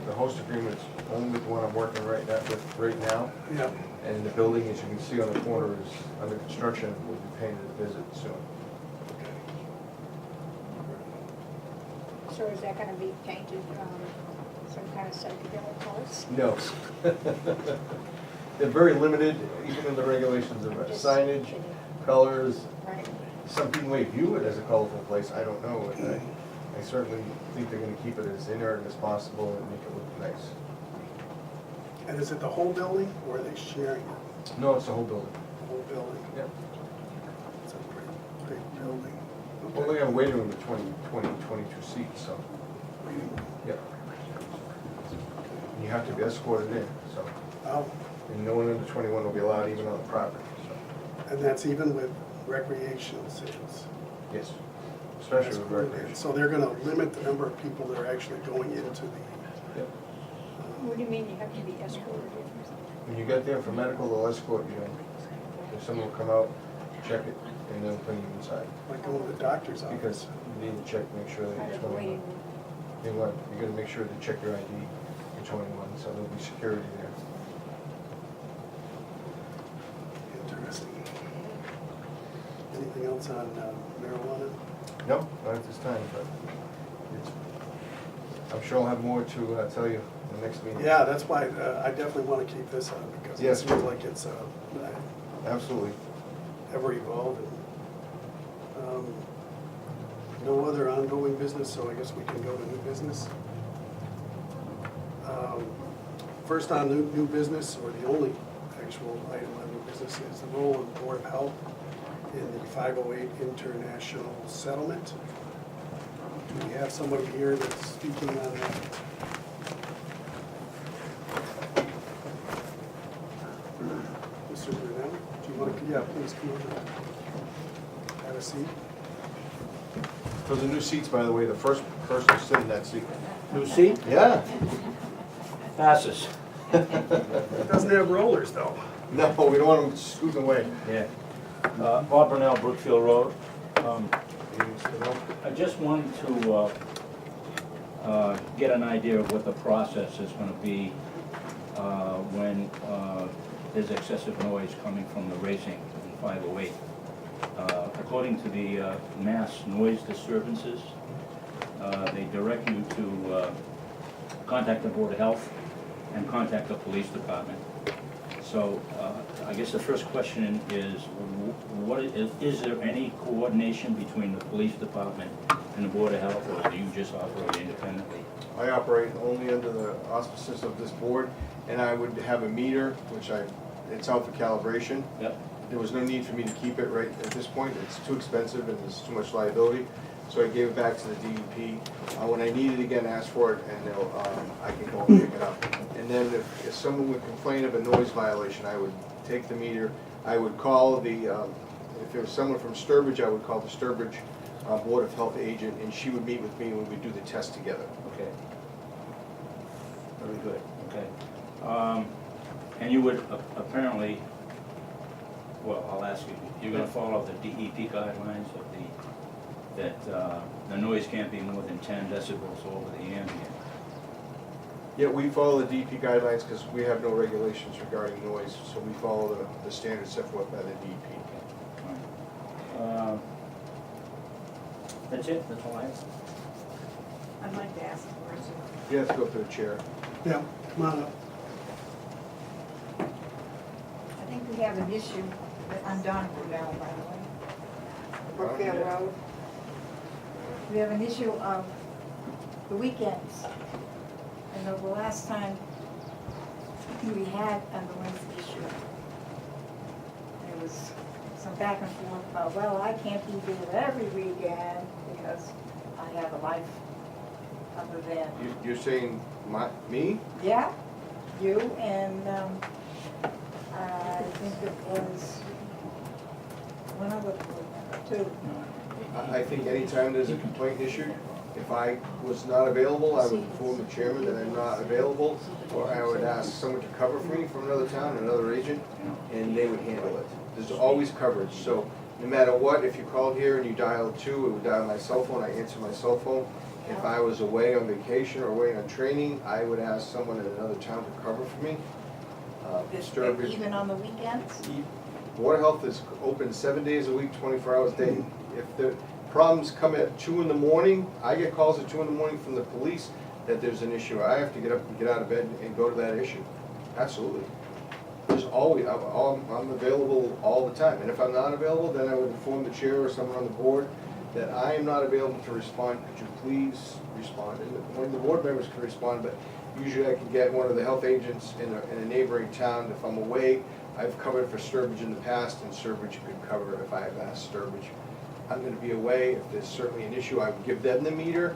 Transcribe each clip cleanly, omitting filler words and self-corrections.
the host agreement's only with the one I'm working right now. Yeah. And the building, as you can see on the corner, is under construction. We'll be paying it a visit soon. So is that gonna be painted, some kind of psychedelic colors? No. They're very limited, even in the regulations of Just signage, kidding. colors. Right. Some people may view it as a colorful place, I don't know. And I certainly think they're gonna keep it as inert as possible and make it look nice. And is it the whole building, or are they sharing it? No, it's the whole building. The whole building? Yep. It's a pretty big building. Well, they have a waiting room of 22 seats, so, Waiting room. yeah. You have to be escorted in, so, Oh, and no one under 21 will be allowed even on the property, so, and that's even with recreational sales? yes. Especially with Escorted in. recreation. So they're gonna limit the number of people that are actually going into the, Yep. What do you mean you have to be escorted in? When you get there for medical, they'll escort you in. If someone will come out, check it, and they'll bring you inside. like going to the doctor's Because office? you need to check, make sure that Out you're of the 21. waiting room? You know what, you're gonna make sure to check your ID, you're 21, so there'll be security there. Interesting. Anything else on marijuana? No, not at this time, but it's, I'm sure I'll have more to tell you in the next meeting. Yeah, that's why I definitely want to keep this on, because it Yes. seems like it's Absolutely. ever evolving. No other ongoing business, so I guess we can go to new business. First on new business, or the only actual item on new business, is the role of the Board of Health in the 508 International Settlement. Do we have somebody here that's speaking on that? Mr. Brunel, do you want to, yeah, please come over. Have a seat. Those are new seats, by the way, the first person to sit in that seat. New seat? Yeah. Passes. It doesn't have rollers, though. No, we don't want them scooting away. Yeah. Bob Brunel, Brookfield Road. I just wanted to get an idea of what the process is gonna be when there's excessive noise coming from the racing in 508. According to the mass noise disturbances, they direct you to contact the Board of Health and contact the police department. So I guess the first question is, is there any coordination between the police department and the Board of Health, or do you just operate independently? I operate only under the auspices of this board, and I would have a meter, which it's out for calibration. Yep. There was no need for me to keep it right at this point. It's too expensive and there's too much liability. So I gave it back to the DEP. When I need it again, ask for it, and I can go and pick it up. And then if someone would complain of a noise violation, I would take the meter. I would call if there was someone from Sturbridge, I would call the Sturbridge Board of Health agent, and she would meet with me and we would do the test together. Okay. Very good, okay. And you would apparently, well, I'll ask you, you're gonna follow the DEP guidelines of that the noise can't be more than 10 decibels over the ambient. Yeah, we follow the DEP guidelines because we have no regulations regarding noise, so we follow the standards set forth by the DEP. That's it, that's all I have. I'd like to ask a question. You have to go up to the chair. Yeah, come on up. I think we have an issue on Donovan now, by the way. Brookfield yeah. Road. We have an issue of the weekends. I know the last time we had a noise issue, there was some back and forth about, well, I can't be there every weekend because I have a life other than. You're saying me? Yeah, you and, I think it was one other board member too. I think anytime there's a complaint issued, if I was not available, I would inform the chairman that I'm not available, or I would ask someone to cover for me from another town, another agent, and they would handle it. There's always coverage, so no matter what, if you called here and you dialed 2, it would dial my cell phone, I answer my cell phone, If I was away on vacation or away on training, I would ask someone in another town to cover for me. Sturbridge- Even on the weekends? Board of Health is open 7 days a week, 24 hours a day. If the problems come at 2 in the morning, I get calls at 2 in the morning from the police that there's an issue. I have to get up and get out of bed and go to that issue. Absolutely. There's always, I'm available all the time. And if I'm not available, then I would inform the chair or someone on the board that I am not available to respond. Could you please respond? And one of the board members can respond, but usually I can get one of the health agents in a neighboring town. If I'm away, I've covered for Sturbridge in the past, and Sturbridge could cover if I have asked Sturbridge. I'm gonna be away. If there's certainly an issue, I would give them the meter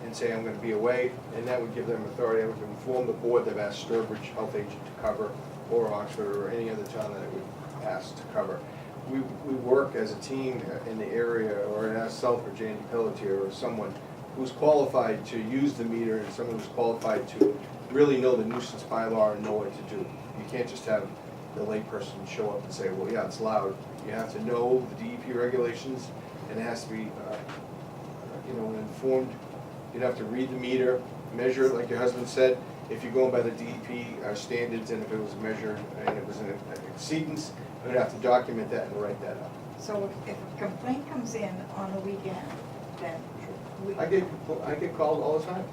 and say I'm gonna be away, and that would give them authority. I would inform the board that I've asked Sturbridge health agent to cover, or Oxford, or any other town that I would ask to cover. We work as a team in the area, or in Southbridge, Andy Pelletier, or someone who's qualified to use the meter, and someone who's qualified to really know the nuisance bylaw and know what to do. You can't just have the layperson show up and say, well, yeah, it's loud. You have to know the DEP regulations, and it has to be, informed. You'd have to read the meter, measure it, like your husband said. If you're going by the DEP standards, and if it was measured and it was an exceedance, you'd have to document that and write that up. So if a complaint comes in on the weekend, then we. I get called all the time.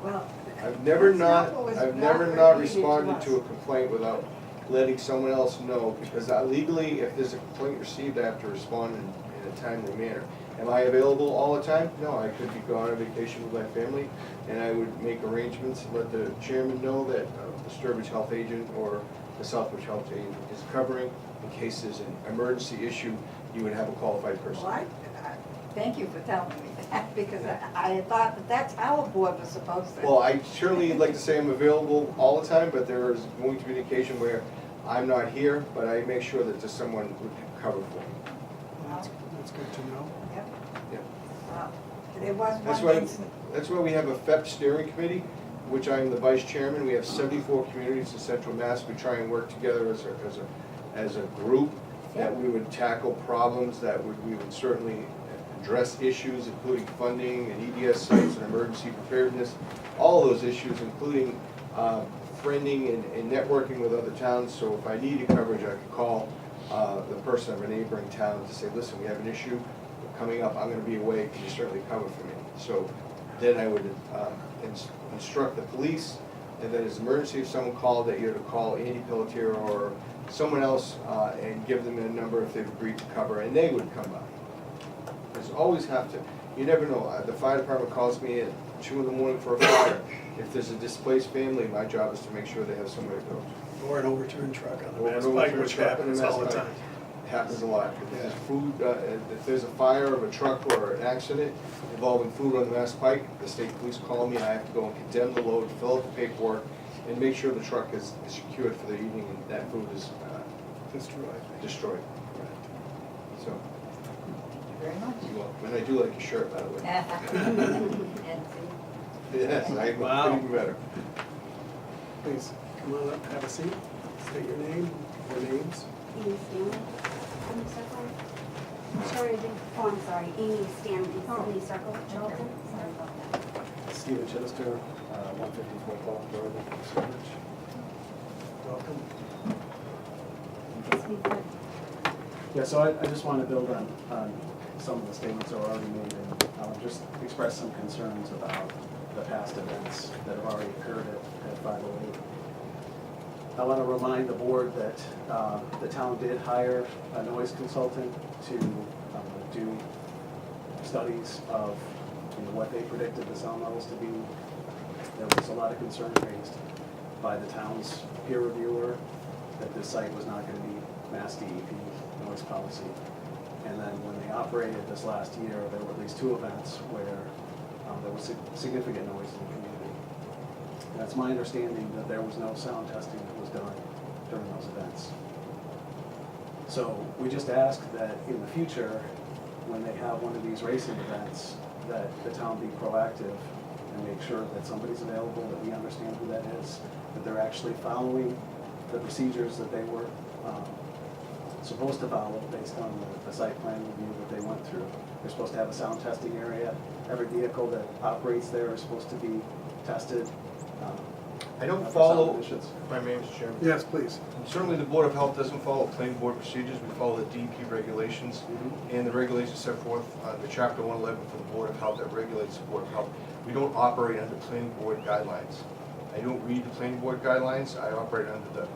Well. I've never that's not what was not repeated responded us. to a complaint without letting someone else know, because legally, if there's a complaint received, I have to respond in a timely manner. Am I available all the time? No, I could be gone on vacation with my family, and I would make arrangements and let the chairman know that the Sturbridge health agent or the Southbridge health agent is covering. In case there's an emergency issue, you would have a qualified person. Well, thank you for telling me that, because I had thought that that's how a board was supposed to. Well, I certainly like to say I'm available all the time, but there is going to be an occasion where I'm not here, but I make sure that there's someone who can cover for me. That's good to know. Yep. Yeah. There was That's one why, incident. that's why we have a FEP steering committee, which I'm the vice chairman. We have 74 communities in Central Mass. We try and work together as a group, that we would tackle problems, that we would certainly address issues, including funding and EDS sites and emergency preparedness, all those issues, including friending and networking with other towns. So if I needed coverage, I could call the person of a neighboring town to say, listen, we have an issue coming up, I'm gonna be away, can you certainly cover for me? So then I would instruct the police, and then as an emergency, if someone called, that you're to call Andy Pelletier or someone else and give them a number if they've agreed to cover, and they would come by. There's always have to, you never know, the fire department calls me at 2 in the morning for a fire. If there's a displaced family, my job is to make sure they have somewhere to go. Or an overturned truck on Or the an Mass Pike, overturned which truck on the happens Mass all the Pike. time. Happens a lot. If there's food, if there's a fire of a truck or an accident involving food on the Mass Pike, the state police call me, I have to go and condemn the load, fill out the paperwork, and make sure the truck is secured for the evening and that food is destroyed. So, Very much. and I do like your shirt, by the way. And Yes, I Wow. couldn't be better. Please, come on up, have a seat, state your name, your names. Amy Stanley, 70 Circle. Sorry, I didn't, oh, I'm sorry, Amy Stanley, 70 Circle, Charlton. Sorry about that. Stephen Chittister, 154 Paul Road, Sturbridge. Welcome. Yes, we could. Yeah, so I just want to build on some of the statements that were already made, and just express some concerns about the past events that have already occurred at 508. I want to remind the board that the town did hire a noise consultant to do studies of what they predicted the sound levels to be. There was a lot of concern raised by the town's peer reviewer that this site was not going to be Mass DEP noise policy. And then when they operated this last year, there were at least 2 events where there was significant noise in the community. And it's my understanding that there was no sound testing that was done during those events. So we just ask that in the future, when they have one of these racing events, that the town be proactive and make sure that somebody's available, that we understand who that is, that they're actually following the procedures that they were supposed to follow based on the site plan review that they went through. They're supposed to have a sound testing area. Every vehicle that operates there is supposed to be tested. I don't for follow, sound emissions. if I may, Mr. Chairman. Yes, please. Certainly, the Board of Health doesn't follow planning board procedures, we follow the DEP regulations, and the regulations set forth, the chapter 111 for the Board of Health that regulates the Board of Health. We don't operate under planning board guidelines. I don't read the planning board guidelines, I operate under the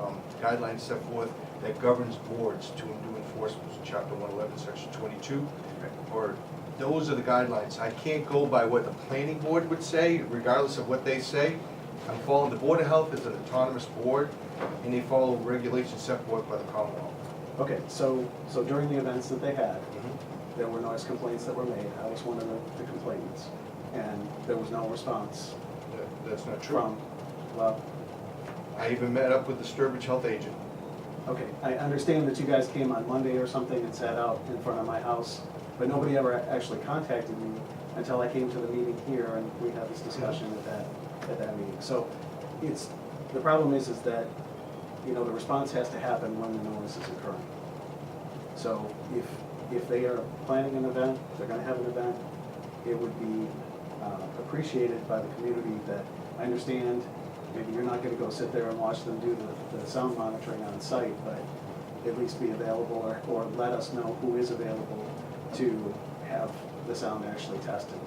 guidelines set forth that governs boards to do enforcement, so chapter 111, section 22, or those are the guidelines. I can't go by what the planning board would say, regardless of what they say. I'm following, the Board of Health is an autonomous board, and they follow regulations set forth by the Commonwealth. Okay, so during the events that they had, there were noise complaints that were made. I was one of the complainants, and there was no response That's not true. from, well, I even met up with the Sturbridge Health agent. okay, I understand that you guys came on Monday or something and sat out in front of my house, but nobody ever actually contacted me until I came to the meeting here and we had this discussion at that meeting. So the problem is that, you know, the response has to happen when the noise is occurring. So if they are planning an event, they're gonna have an event, it would be appreciated by the community that, I understand, maybe you're not gonna go sit there and watch them do the sound monitoring on site, but at least be available or let us know who is available to have the sound actually tested.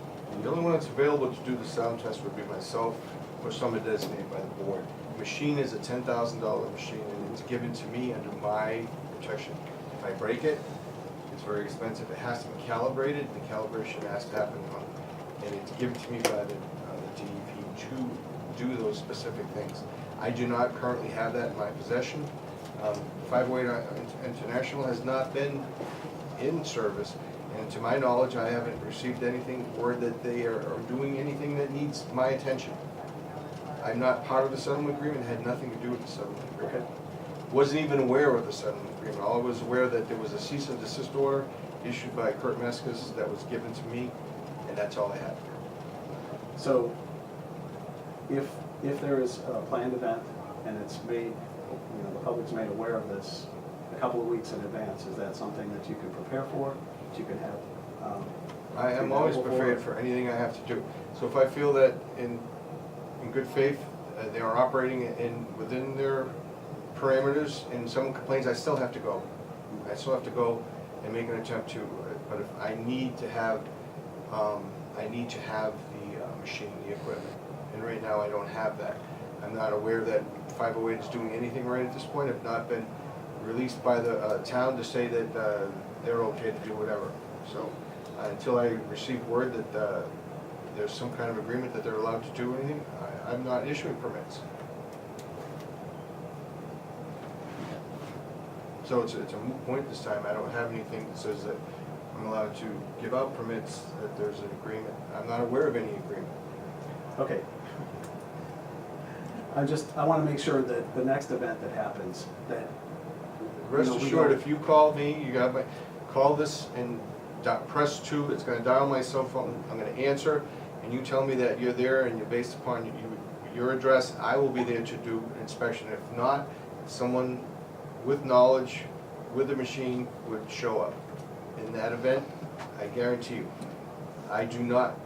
The only one that's available to do the sound test would be myself or someone designated by the board. The machine is a $10,000 machine, and it's given to me under my protection. If I break it, it's very expensive. It has to be calibrated. The calibration has to happen and it's given to me by the DEP to do those specific things. I do not currently have that in my possession. 508 International has not been in service, and to my knowledge, I haven't received anything, word that they are doing anything that needs my attention. I'm not part of the settlement agreement, had nothing to do with the settlement agreement. Wasn't even aware of the settlement agreement. All I was aware that there was a cease and desist order issued by Kurt Meskis that was given to me, and that's all I had. So if there is a planned event and it's made, you know, the public's made aware of this a couple of weeks in advance, is that something that you can prepare for, that you can have? I am always prepared for anything I have to do. So if I feel that in good faith, they are operating within their parameters, and someone complains, I still have to go. I still have to go and make an attempt to, but if I need to have, the machine, the equipment, and right now I don't have that. I'm not aware that 508 is doing anything right at this point. I've not been released by the town to say that they're okay to do whatever. So until I receive word that there's some kind of agreement that they're allowed to do anything, I'm not issuing permits. So it's a moot point this time. I don't have anything that says that I'm allowed to give out permits, that there's an agreement. I'm not aware of any agreement. Okay. I want to make sure that the next event that happens, that, Rest you know, we assured, don't- if you call me, you got my, call this and press 2, it's gonna dial my cell phone, I'm gonna answer, and you tell me that you're there and you're based upon your address, I will be there to do an inspection. If not, someone with knowledge, with a machine, would show up. In that event, I guarantee you, I do not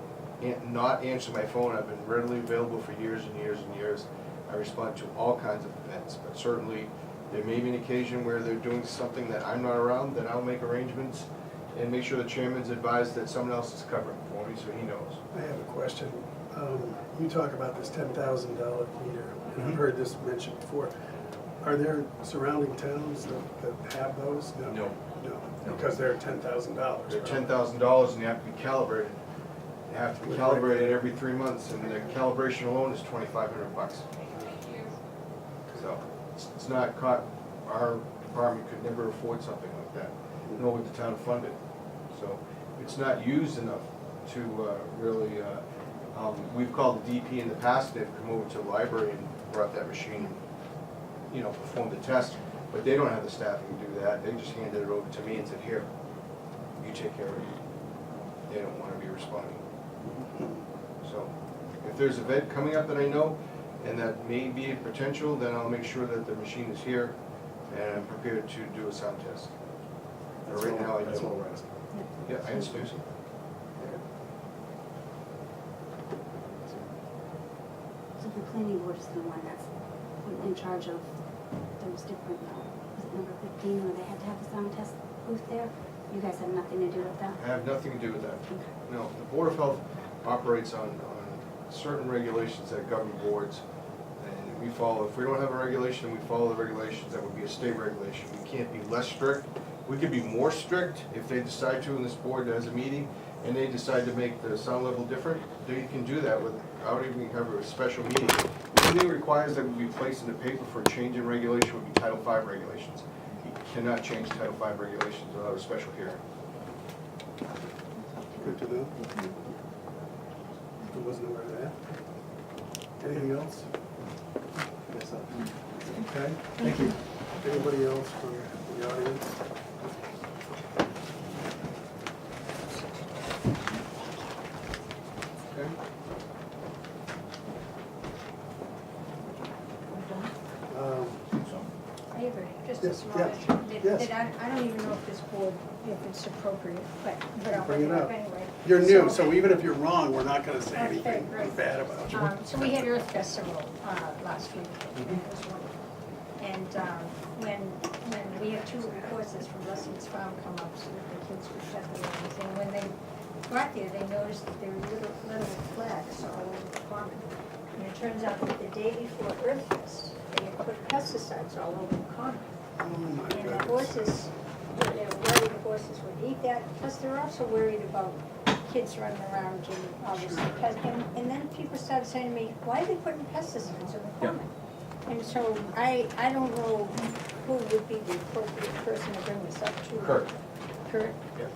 answer my phone. I've been readily available for years and years and years. I respond to all kinds of events, but certainly there may be an occasion where they're doing something that I'm not around, then I'll make arrangements and make sure the chairman's advised that someone else is covering for me, so he knows. I have a question. You talk about this $10,000 meter, and I've heard this mentioned before. Are there surrounding towns that have those? No. No, No. because they're $10,000. They're $10,000 and they have to be calibrated. They have to be calibrated every 3 months, and the calibration alone is $2,500. So it's not caught. Our department could never afford something like that, nor would the town fund it. So it's not used enough to really. We've called the DP in the past. They've come over to the library and brought that machine, you know, performed the test. But they don't have the staffing to do that. They just handed it over to me and said, "Here, you take care of it." They don't want to be responding. So if there's an event coming up that I know and that may be a potential, then I'll make sure that the machine is here and I'm prepared to do a sound test. That's right now I That's don't. what we're asking. Yeah, I understand. So the planning board is the one that's in charge of those different, was it number 15, where they had to have the sound test booth there? You guys have nothing to do with that? I have nothing to do with that. Okay. No, the Board of Health operates on certain regulations that govern boards. And we follow, if we don't have a regulation, we follow the regulations. That would be a state regulation. We can't be less strict. We could be more strict if they decide to, and this board has a meeting, and they decide to make the sound level different. They can do that without even having a special meeting. The only thing requires that would be placed in the paper for a change in regulation would be Title V regulations. You cannot change Title V regulations without a special hearing. Good to know. I wasn't aware of that. Anything else? Yes, Okay. Thank you. Anybody else from the audience? Okay. I have just a Yes, small yes, issue, yes. that I don't even know if this board, if it's appropriate, but I'll Bring bring it it up. up anyway. You're new, so even if you're wrong, we're not gonna say Okay, anything great. bad about you. So we had Earth Festival last week, and Mm-hmm. it was wonderful. And when we had two horses from Russell's Farm come up so that the kids could pet them and everything, when they got there, they noticed that there were little flags all over the common. And it turns out that the day before Earth Fest, they had put pesticides all over the common. Oh, my And the goodness. horses, they were worried the horses would eat that, plus they're also worried about kids running around and all this. And then people started saying to me, why are they putting pesticides in the common? And so I don't know who would be the appropriate person to bring this up to. Kurt. Kurt? Yeah.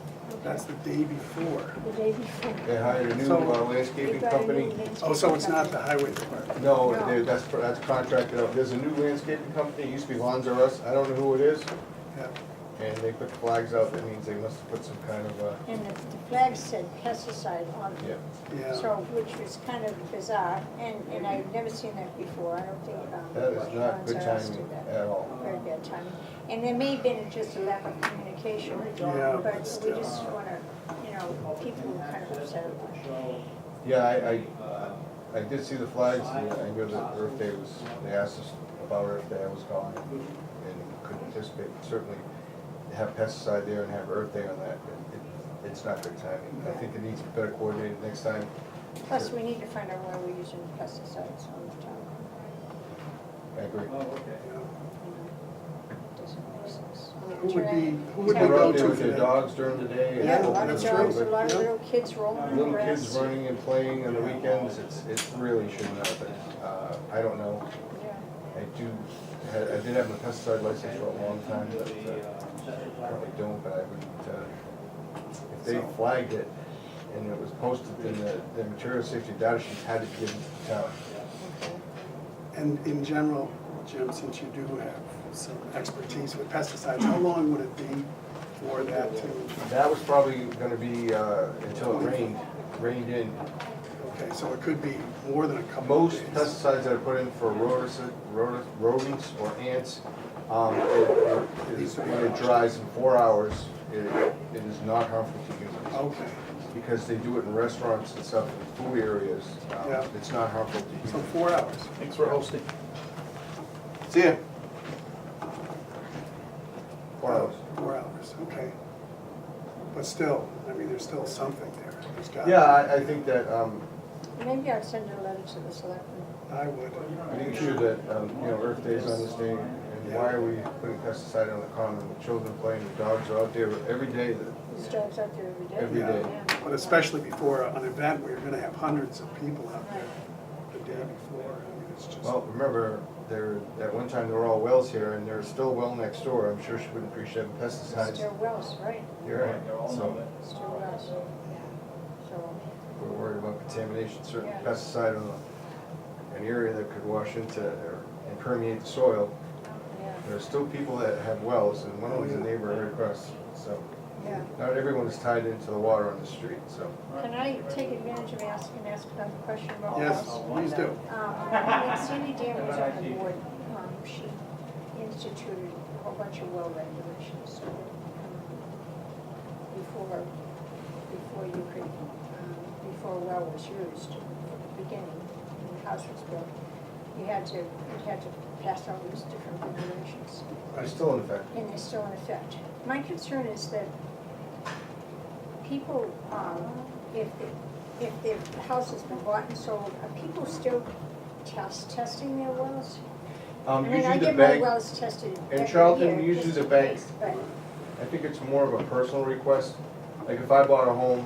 That's the day before. The day before. They hired a new So- landscaping They've got a new company. landscaping Oh, so it's not the company. highway department? No, No. that's contracted out. There's a new landscaping company, it used to be Lawns R Us, I don't know who it is. Yeah. And they put flags out, that means they must have put some kind of, And the flag said pesticide on yeah. it. Yeah. So, which was kind of bizarre, and I've never seen that before, I don't think, That is not good Lawns R Us timing did that. at all. Very bad timing. And there may have been just a lack of communication, Yeah, but we still. just wanna, people were kind of upset about it. Yeah, I did see the flags, and I knew that Earth Day was, they asked us about Earth Day, I was calling, and couldn't anticipate, certainly have pesticide there and have Earth Day on that, it's not good timing. I think it needs to be better coordinated next time. Plus, we need to find out why we're using pesticides on the town. I agree. Doesn't make sense. Who would be People the are out there go-to with for their that? dogs during the day. and Yeah, a lot open of the dogs, door, a lot of yeah. little kids rolling in the Little grass. kids running and playing on the weekends, it really shouldn't happen. I don't know. Yeah. I did have a pesticide license for a long time, but probably don't, but I would, if they flagged it and it was posted in the material safety data sheet, had to give it to the town. And in general, Jim, since you do have some expertise with pesticides, how long would it be for that to, That was probably gonna be, until it rained in. okay, so it could be more than a couple of Most days? pesticides that are put in for rodents or ants, when it dries in 4 hours, it is not harmful to humans. Okay, Because they do it in restaurants and stuff, in food areas, Yeah. it's not harmful to so humans. 4 hours. Thanks for hosting. See ya. 4 hours. 4 hours, okay. But still, I mean, there's still something there. There's got. Yeah, I think that, Maybe I'll send a letter to the selectmen. I would. I think you should, Earth Day's on this day, and why are we putting pesticide on the common? The children playing, the dogs are out there every day, There's dogs out there every day. Every Yeah, day. Yeah. but especially before an event where you're gonna have hundreds of people out there the day before, I mean, it's just. well, remember, at one time, there were all wells here, and there's still a well next door, I'm sure she wouldn't appreciate pesticides. Still wells, right, You're right, so still wells. So, we're worried about contamination, certain Yeah. pesticide on an area that could wash into and permeate the soil. yeah, There's still people that have wells, and one of them's a neighbor right across, so yeah. not everyone is tied into the water on the street, so. Can I take advantage of asking another question about Yes, wells? please do. When Sandy Dam was on the board, she instituted a whole bunch of well regulations. before you could, before a well was used, at the beginning, when the house was built, you had to pass all these different regulations, It's still in effect. and they're still in effect. My concern is that people, if their house has been bought and sold, are people still testing their wells? I mean, I Usually the get my bank, wells tested in every Charlton, year, usually just the in bank- case, but I think it's more of a personal request. Like if I bought a home,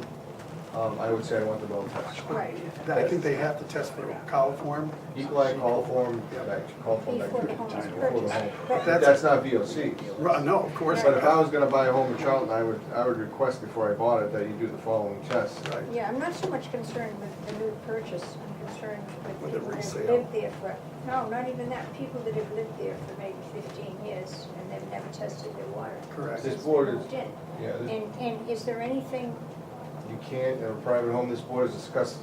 I would say I want the well test. right, I think they have to test for coliform. E. coli, coliform, coliform before the bacteria, home is before the purchased. home. But But that's not VOC. No, of course But if I not. was gonna buy a home in Charlton, I would request before I bought it that you do the following tests. Right. yeah, I'm not so much concerned with the new purchase, I'm concerned With with the people that have resale. lived there for, no, not even that, people that have lived there for maybe 15 years and they've never tested their water. Correct. This Since board they is- moved in. Yeah, And is there anything, you can't, in a private home, this board has discussed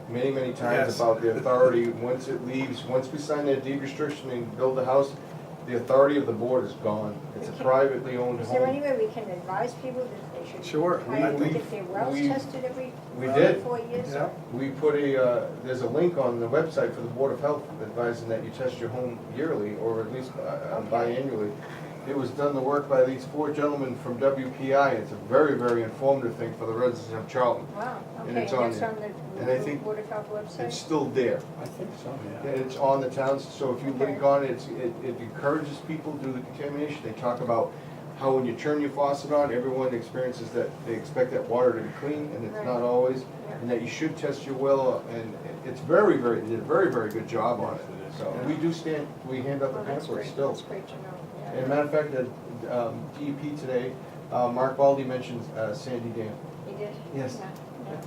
many times Yes. about the authority, once it leaves, once we sign that deed restriction and build the house, the authority of the board is gone. It's a privately owned is there any home. way we can advise people that they should Sure, try I to think get their wells we- tested every We did. 4 years? Yeah. We put there's a link on the website for the Board of Health advising that you test your home yearly, or at least biannually. It was done the work by these 4 gentlemen from WPI. It's a very informative thing for the residents of Charlton. Wow, And okay, it's and on that's there. on And I the think Board of Health website? It's still there. I think so, And it's on the towns, so if you link Okay. on it, it encourages people to do the contamination. They talk about how when you turn your faucet on, everyone experiences that, they expect that water to be clean, and it's Right. not always. Yeah. And that you should test your well, and it's very, they did a very good job on it. So, and we hand out the Well, that's pamphlets great, still. that's great to know, yeah. And a matter of fact, the DEP today, Mark Baldy mentioned Sandy Dam. He did? Yes. Yeah, yeah.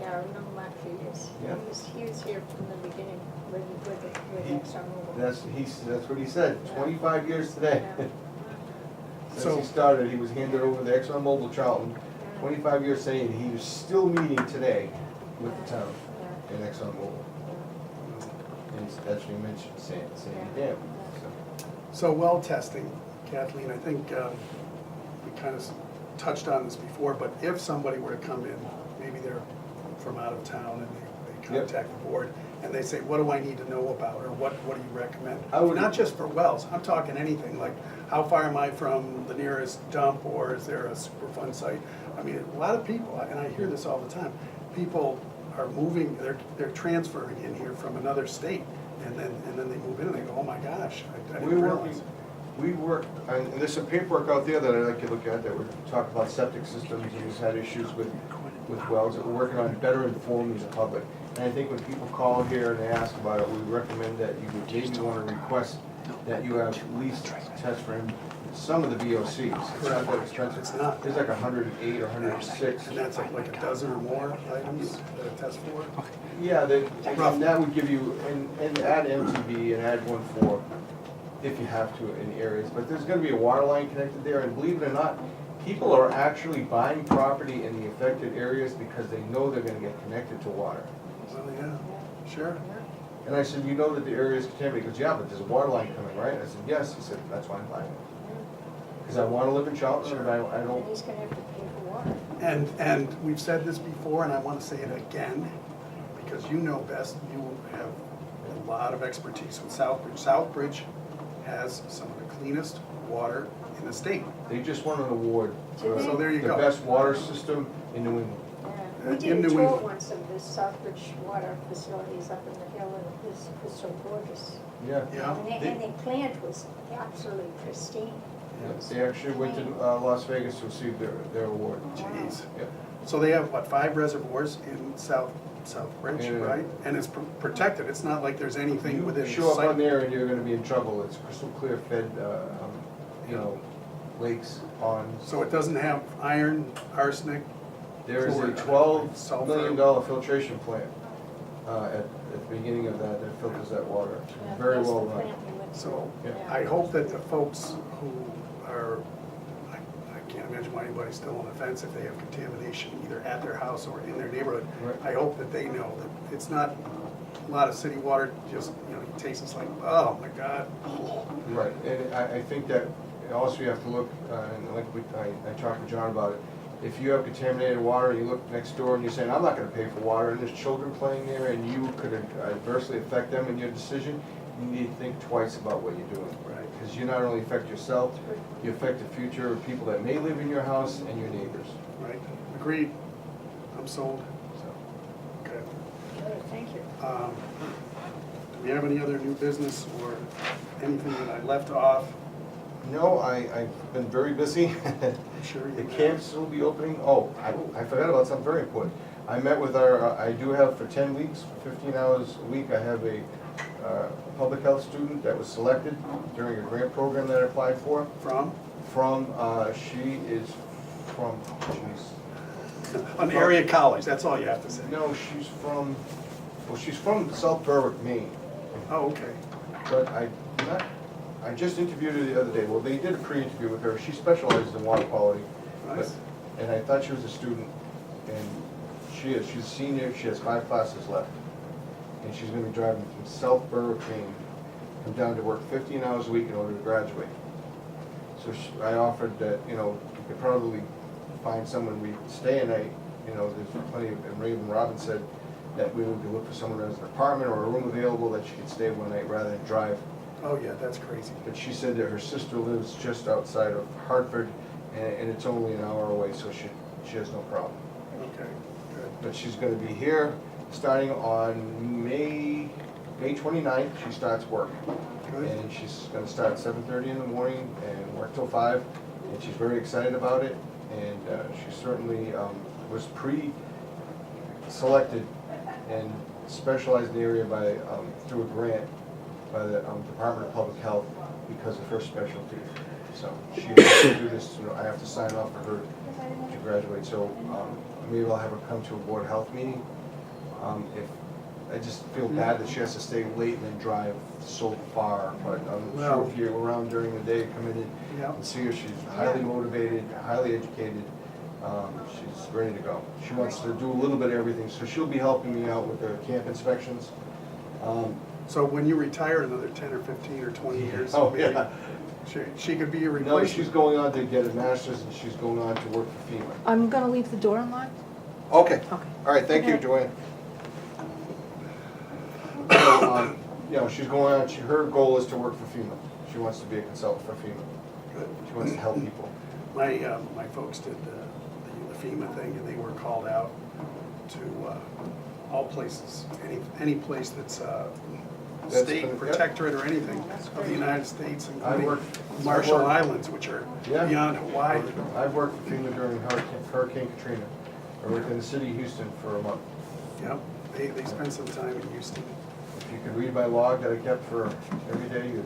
Yeah, I remember Mark for years. Yeah. He was here from the beginning with He- ExxonMobil. That's what he said, 25 years today. Yeah. Since So- he started, he was handed over the ExxonMobil Charlton, Yeah. 25 years saying he was still meeting today with the town Yeah. in ExxonMobil. And that's what he mentioned, Sandy Yeah. Dam. So well testing, Kathleen, I think we kind of touched on this before, but if somebody were to come in, maybe they're from out of town and they Yep. contact the board and they say, what do I need to know about, or what do you recommend? I would- Not just for wells, I'm talking anything, like how far am I from the nearest dump, or is there a Superfund site? I mean, a lot of people, and I hear this all the time, people are moving, they're transferring in here from another state, and then they move in and they go, oh my gosh, I We're didn't working, realize. we work, and there's some paperwork out there that I'd like you to look at that would talk about septic systems, and we've had issues with wells, that we're working on better informing the public. And I think when people call here and they ask about it, we recommend that you would maybe want to request that you have at least test for some of the VOCs. It's not that expensive. It's not. There's like 108 or 106. And that's like a dozen or more items that it tests for? Yeah, and that would give you, and add MTB and add 1,4 if you have to in areas. But there's gonna be a water line connected there, and believe it or not, people are actually buying property in the affected areas because they know they're gonna get connected to water. Well, yeah, sure. And I said, you know that the area is contaminated? He goes, yeah, but there's a water line coming, right? I said, yes. He said, that's why I'm buying it. Because I wanna live in Charlton, and I And don't, he's gonna have to pay for water. And we've said this before, and I want to say it again, because you know best, you have a lot of expertise with Southbridge. Southbridge has some of the cleanest water in the state. they just won an award for So there you the go. best water system in New England. Yeah. We In did a New tour England. once of the Southbridge water facilities up in the hill, and it was so gorgeous. Yeah. Yeah. And the plant was absolutely pristine. They actually went to Las Vegas to receive their award. Jeez. Yeah. So they have, what, 5 reservoirs in Southbridge, Yeah. right? And it's protected. It's not like there's anything You within show up on sight. there and you're gonna be in trouble. It's crystal clear fed, lakes, ponds. So it doesn't have iron, arsenic. There is a fluoride, $12 sulfur. million filtration plant at the beginning of that filters that water. Yeah, Very that's the well run. plant we went to. So Yeah. I hope that the folks who are, I can't imagine why anybody's still on the fence if they have contamination either at their house or in their neighborhood. Right. I hope that they know that it's not a lot of city water, just, you know, you taste it's like, oh my God. Right, and I think that also you have to look, and like I talked to John about it, if you have contaminated water, and you look next door and you're saying, I'm not gonna pay for water, and there's children playing there, and you could adversely affect them in your decision, you need to think twice about what you're doing. Right. Because you not only affect yourself, you affect the future of people that may live in your house and your neighbors. Right, agreed. I'm sold. So, Okay. Good, thank you. Do we have any other new business or anything that I left off? no, I've been very busy. I'm sure you The have. camps will be opening. Oh, I forgot about something very important. I met with our, I do have for 10 weeks, 15 hours a week, I have a public health student that was selected during a grant program that I applied for. From? She is from, she's, An area college, that's all you have to say. no, she's from, well, she's from South Berwick, Maine. Oh, okay. But I just interviewed her the other day. Well, they did a pre-interview with her. She specializes in water quality. Nice. And I thought she was a student, and she is. She's a senior. She has 5 classes left. And she's gonna be driving from South Berwick, Maine, come down to work 15 hours a week in order to graduate. So I offered that, you know, you could probably find someone we could stay a night. You know, there's plenty of, and Raven Robin said that we would look for someone who has an apartment or a room available that she could stay one night rather than drive. Oh, yeah, that's crazy. But she said that her sister lives just outside of Hartford, and it's only an hour away, so she has no problem. Okay, good. But she's gonna be here starting on May 29th, she starts work. Good. And she's gonna start at 7:30 in the morning and work till 5, and she's very excited about it. And she certainly was pre-selected and specialized in the area by, through a grant by the Department of Public Health because of her specialty. So she has to do this, you know, I have to sign off for her to graduate. So maybe I'll have her come to a Board of Health meeting. If I just feel bad that she has to stay late and then drive so far, but I'm sure if you're around during the day, come in Yeah. and see her. She's highly motivated, highly educated. She's ready to go. She wants to do a little bit of everything, so she'll be helping me out with the camp inspections. So when you retire another 10 or 15 or 20 years, Oh, maybe yeah. she could be your No, replacement? she's going on to get a master's and she's going on to work for FEMA. I'm gonna leave the door unlocked. Okay. Okay. All right, thank you, Okay. Joanne. So, you know, she's going on, her goal is to work for FEMA. She wants to be a consultant for FEMA. Good. She wants to help people. My folks did the FEMA thing, and they were called out to all places, any place that's That's state been- protectorate or anything of the United States, I've including worked- Marshall I've worked- Islands, which are Yeah. beyond Hawaii. I've worked for FEMA during Hurricane Katrina. I worked in the city of Houston for a month. Yep, they spent some time in Houston, If you could read my log that I kept for every day, you'd,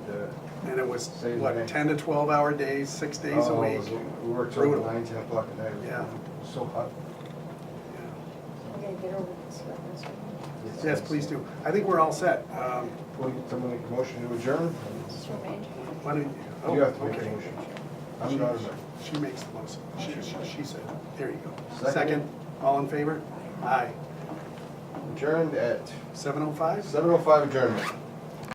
and it was, Same what, thing. 10 to 12-hour days, 6 days a oh, week? we worked till Brutal. 9, 10 o'clock at night. It was Yeah. So hot. I'm gonna get over this, let us, Yes, please do. I think we're all set. Will someone make a motion to adjourn? this is remained. Why don't you? You have to make a okay. motion. I'm not a She makes the motion. She said, there you go. Second. Second, all in favor? Aye. Adjourned at 7:05? 7:05 adjournment.